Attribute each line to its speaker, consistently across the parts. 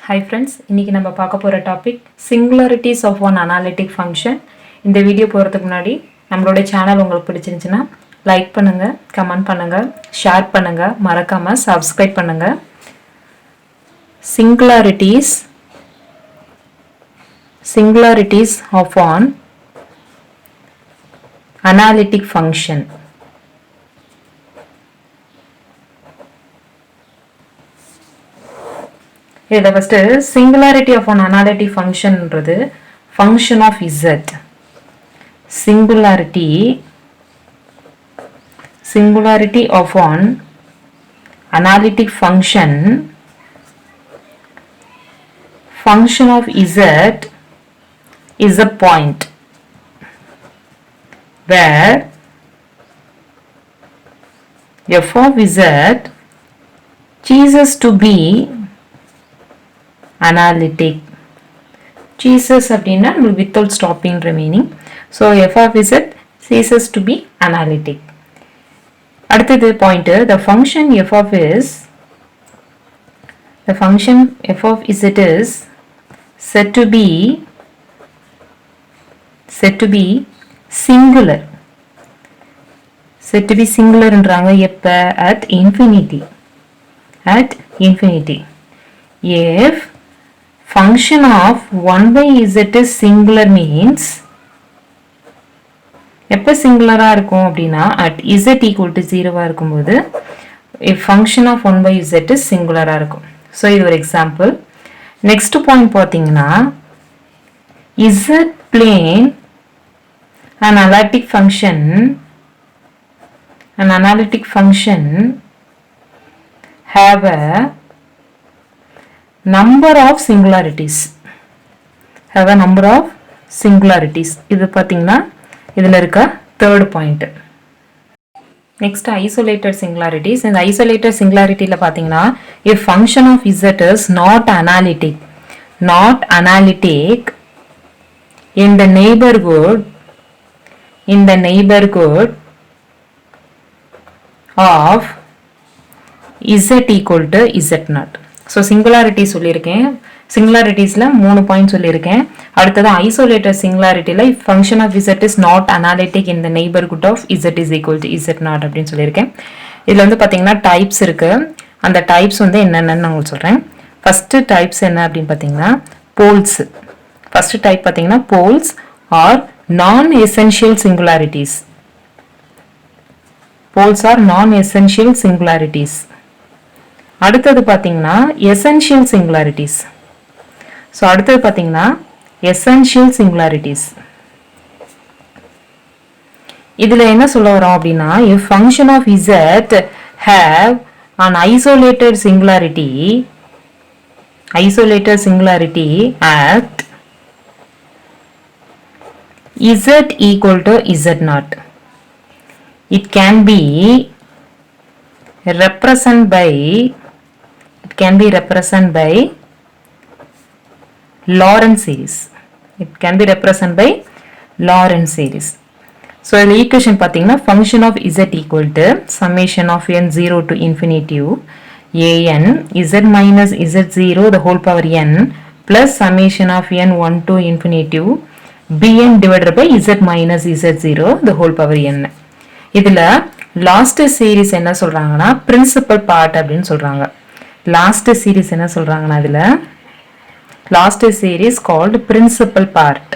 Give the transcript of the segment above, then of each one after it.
Speaker 1: Hi friends, இன்னைக்கு நம்ம பார்க்க போற topic singularities of one analytic function. இந்த வீடியோ போறதுக்கு முன்னாடி நம்மளோட சேனல் உங்களுக்கு பிடிச்சிருந்துச்சுன்னா லைக் பண்ணுங்க, கமெண்ட் பண்ணுங்க, ஷேர் பண்ணுங்க, மறக்காம Subscribe பண்ணுங்க. Singularities of one analytic function. Here the first is singularity of an analytic function is function of z. Singularity of one analytic function of z is a point where f of z ceases to be analytic. Ceases அப்படின்னா without stopping remaining. So f of z ceases to be analytic. அடுத்தது point, the function f of z is said to be singular. Said to be singular என்றாங்க எப்ப at infinity. If function of 1 by z is singular means எப்ப சிங்குலரா இருக்கும் அப்படின்னா at z equal to 0 இருக்கும்போது if function of 1 by z is சிங்குலரா இருக்கும். So இது ஒரு example. Next point பார்த்தீங்கன்னா z plane an analytic function have a number of singularities. இது பார்த்தீங்கன்னா இதில் இருக்க third point. Next isolated singularities. இந்த ஐசோலேட்டட் சிங்குலாரிட்டியில் பார்த்தீங்கன்னா if function of z is not analytic in the neighborhood of z equal to z0. So singularity சொல்லியிருக்கேன். சிங்குலாரிட்டிஸில் 3 point சொல்லியிருக்கேன். அடுத்தது ஐசோலேட்டட் சிங்குலாரிட்டியில் function of z is not analytic in the neighbourhood of z is equal to z not அப்படின்னு சொல்லியிருக்கேன். இதில் வந்து பார்த்தீங்கன்னா டைப்ஸ் இருக்குது. அந்த டைப்ஸ் வந்து என்னென்னு நான் உங்களுக்கு சொல்கிறேன். ஃபஸ்ட்டு டைப்ஸ் என்ன அப்படின்னு பார்த்தீங்கன்னா போல்ஸ். ஃபஸ்ட்டு டைப் பார்த்தீங்கன்னா போல்ஸ் ஆர் நான் எசென்ஷியல் சிங்குலாரிட்டிஸ். அடுத்தது பார்த்தீங்கன்னா எசென்ஷியல் சிங்குலாரிட்டிஸ். இதில் என்ன சொல்ல வரோம் அப்படின்னா if function of z have an isolated singularity at z equal to z0, it can be represented by Lorentz series. So the equation பார்த்தீங்கன்னா function of z equal to summation of n 0 to infinity an z minus z0 the whole power n plus summation of n 1 to infinity bn divided by z minus z0 the whole power n. இதில் last series என்ன சொல்றாங்கன்னா principal part அப்படின்னு சொல்றாங்க. Last series என்ன சொல்றாங்கன்னா இதுல last series called principal part.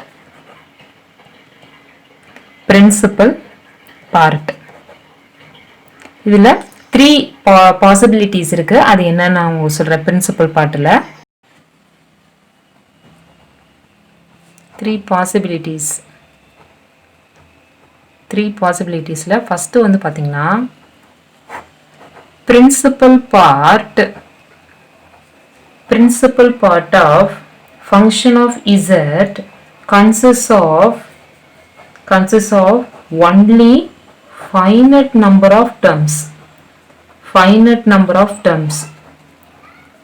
Speaker 1: இதுல 3 possibilities இருக்கு. அது என்னன்னு நான் உங்களுக்கு சொல்றேன். பிரின்சிபல் பார்ட்ல 3 பாசிபிலிட்டிஸ்ல ஃபர்ஸ்ட் வந்து பாத்தீங்கன்னா principal part of function of z consists of only finite number of terms.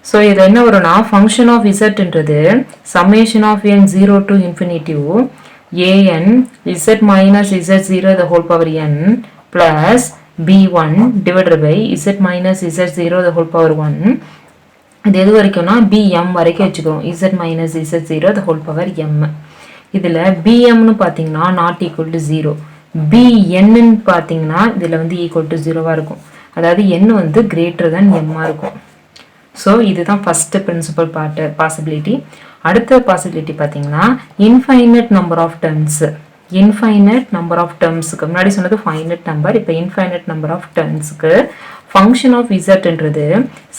Speaker 1: So இது என்ன வரும்னா function of z ன்றது summation of n 0 to infinity an z minus z0 the whole power n plus b1 divided by z minus z0 the whole power 1 இது எது வரைக்கும்னா bm வரைக்கும் வச்சுக்கிறோம். z minus z0 the whole power m. இதில் bmனு பார்த்தீங்கன்னா not equal to 0, bnன்னு பார்த்தீங்கன்னா இதில் வந்து equal to 0வாக இருக்கும். அதாவது n வந்து கிரேட்டர் than m-ஆக இருக்கும். ஸோ இதுதான் ஃபஸ்ட்டு பிரின்சிபல் பாசிபிலிட்டி. அடுத்த பாசிபிலிட்டி பார்த்தீங்கன்னா infinite number of terms. Infinite number of டர்ம்ஸுக்கு முன்னாடி சொன்னது ஃபைனட் நம்பர், இப்போ இன்ஃபைனட் நம்பர் ஆஃப் டர்ம்ஸுக்கு ஃபங்க்ஷன் ஆஃப் இசட்ன்றது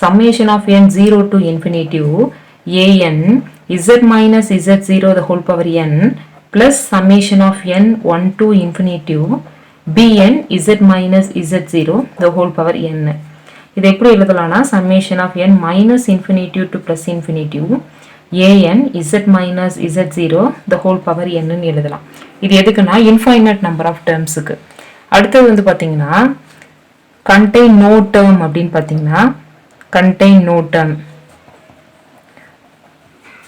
Speaker 1: summation of n 0 to infinitive an z minus z0 the whole power n plus summation of n 1 to infinitive bn z minus z0 the whole power n. இது எப்படி எழுதலாம்னா summation of n minus infinitive to plus infinitive an z minus z0 the whole power n ன்னு எழுதலாம். இது எதுக்குன்னா infinite number of termsக்கு. அடுத்தது வந்து பார்த்தீங்கன்னா contain no term அப்படின்னு பார்த்தீங்கன்னா contain no term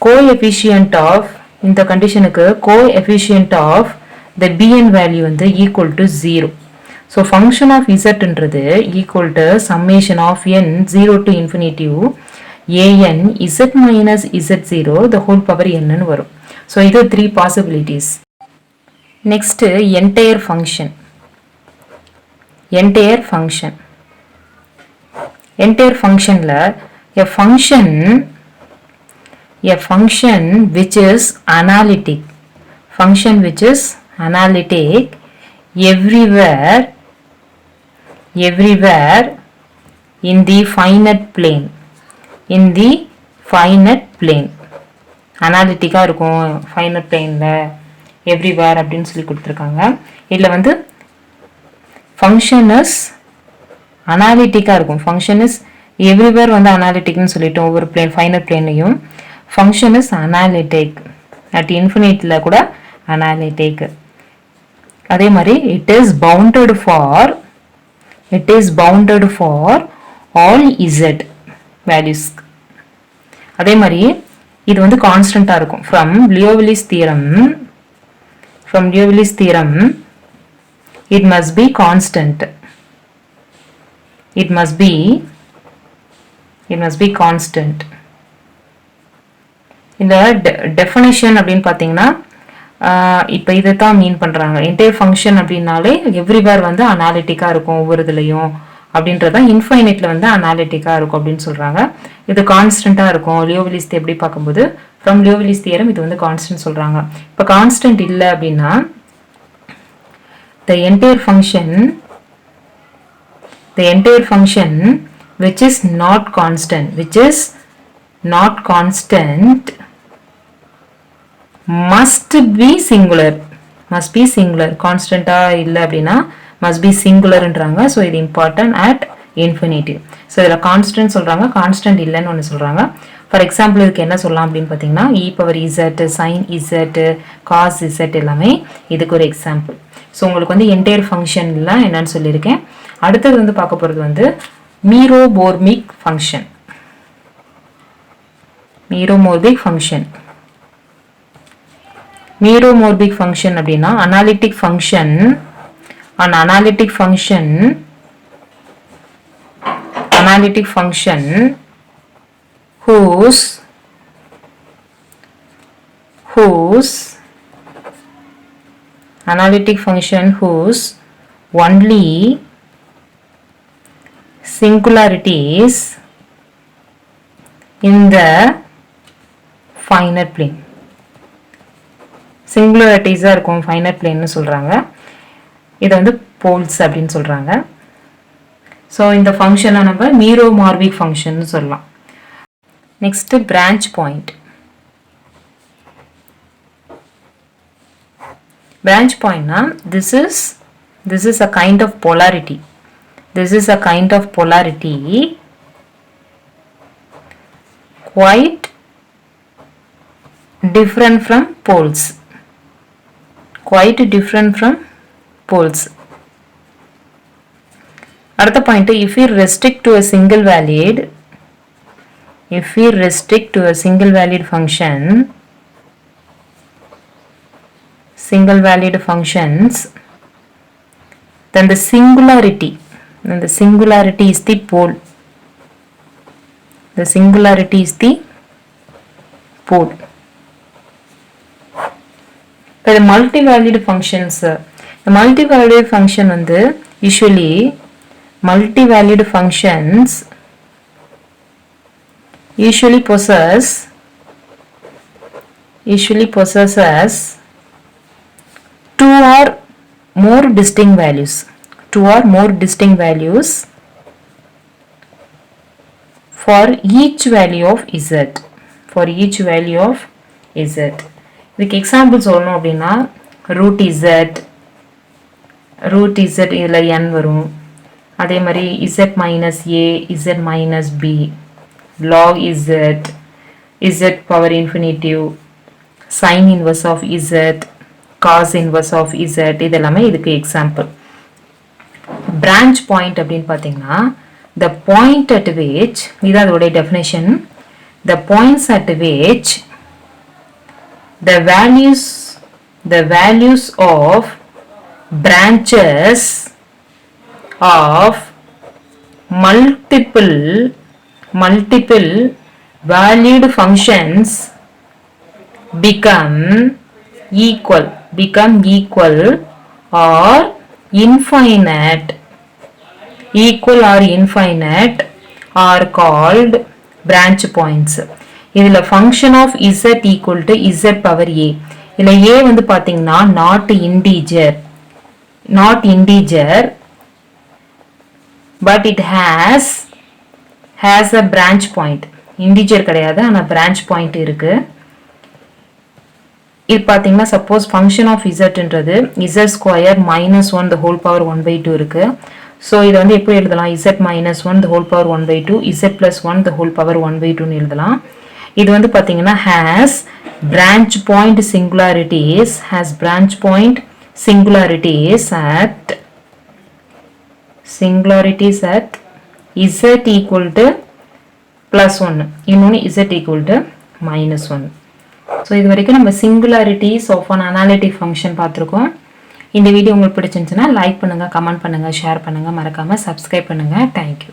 Speaker 1: coefficient of இந்த கண்டிஷனுக்கு coefficient of the bn value வந்து equal to 0. So function of zன்றது equal to summation of n 0 to infinitive an z minus z0 the whole power n ன்னு வரும். So இது 3 possibilities. Next entire function. Entire function. Entire functionல a function which is analytic. Function which is analytic everywhere in the finite plane. In the finite plane. அனாலிட்டிக்காக இருக்கும் finite planeல everywhere அப்படின்னு சொல்லி கொடுத்துருக்காங்க. இதில் வந்து function is அனாலிட்டிக்காக இருக்கும். function is everywhere வந்து அனாலிட்டிக்னு சொல்லிட்டோம் ஒவ்வொரு plane finite planeலையும். function is analytic at infiniteல கூட analytic. அதே மாதிரி it is bounded for all z values. அதே மாதிரி இது வந்து கான்ஸ்டன்ட்டா இருக்கும். from Liouville's theorem it must be constant. It must be constant. இந்த டெஃபினிஷன் அப்படின்னு பார்த்தீங்கன்னா இப்போ இதை தான் மீன் பண்ணுறாங்க. என்டையர் ஃபங்க்ஷன் அப்படின்னாலே எவ்ரிவேர் வந்து அனாலிட்டிக்காக இருக்கும் ஒவ்வொரு இதுலையும் அப்படின்றதான் இன்ஃபைனைட்டில் வந்து அனாலிட்டிக்காக இருக்கும் அப்படின்னு சொல்கிறாங்க. இது கான்ஸ்டண்ட்டாக இருக்கும் லியோவிலிஸ் எப்படி பார்க்கும்போது ஃப்ரம் லியோவிலிஸ் தியரம் இது வந்து கான்ஸ்டன்ட் சொல்கிறாங்க. இப்போ கான்ஸ்டன்ட் இல்லை அப்படின்னா the entire function which is not constant must be singular. constant இல்ல அப்படினா must be singularன்றாங்க. so இது important at infinitive. so இதுல constant சொல்றாங்க, constant இல்லன்னு ஒன்னு சொல்றாங்க. for example இதுக்கு என்ன சொல்லலாம் அப்படினு பாத்தீங்கன்னா e power z sin z cos z எல்லாமே இதுக்கு ஒரு எக்ஸாம்பிள். so உங்களுக்கு வந்து entire function இல்ல என்னன்னு சொல்லியிருக்கேன். அடுத்தது வந்து பார்க்க போறது வந்து Meromorphic function. Meromorphic function அப்படின்னா analytic function whose only singularities in the finite plane. singularities இருக்கும் finite plane னு சொல்றாங்க. இது வந்து poles அப்படினு சொல்றாங்க. so இந்த ஃபங்க்ஷனை நம்ம Meromorphic function னு சொல்லலாம். next branch point. branch point na this is a kind of polarity. Quite different from poles. அடுத்த point if we restrict to a single valued functions then the singularity is the pole. The singularity is the pole. இப்போ the multi-valued functions, the multi-valued function வந்து usually multi-valued functions usually possesses two or more distinct values. For each value of z. இதுக்கு example சொல்லணும் அப்படின்னா root z இதில் n வரும். அதே மாதிரி z minus a, z minus b, log z power infinitive, sin inverse of z, cos inverse of z, இதெல்லாமே இதுக்கு example. branch point அப்படின்னு பார்த்தீங்கன்னா the point at which, இது அதோடைய definition, the points at which the values of branches of multiple valued functions become equal or infinite are called branch points. இதில் function of z equal to z power a. இதில் a வந்து பார்த்தீங்கன்னா not integer but it has a branch point. integer கிடையாது, ஆனால் branch point இருக்கு. இது பார்த்தீங்கன்னா suppose function of z ன்றது z square minus 1 the whole power 1 by 2 இருக்கு. ஸோ இதை வந்து எப்படி எழுதலாம்? z minus 1 the whole power 1 by 2, z plus 1 the whole power 1 by 2 எழுதலாம். இது வந்து பார்த்தீங்கன்னா has branch point singularities at z equal to plus 1, இன்னொன்று z equal to minus 1. So இது வரைக்கும் நம்ம singularities of an analytic function பார்த்துருக்கோம். இந்த வீடியோ உங்களுக்கு பிடிச்சிருந்துச்சுன்னா லைக் பண்ணுங்கள், கமெண்ட் பண்ணுங்கள், ஷேர் பண்ணுங்கள், மறக்காமல் சப்ஸ்கிரைப் பண்ணுங்கள். தேங்க்யூ.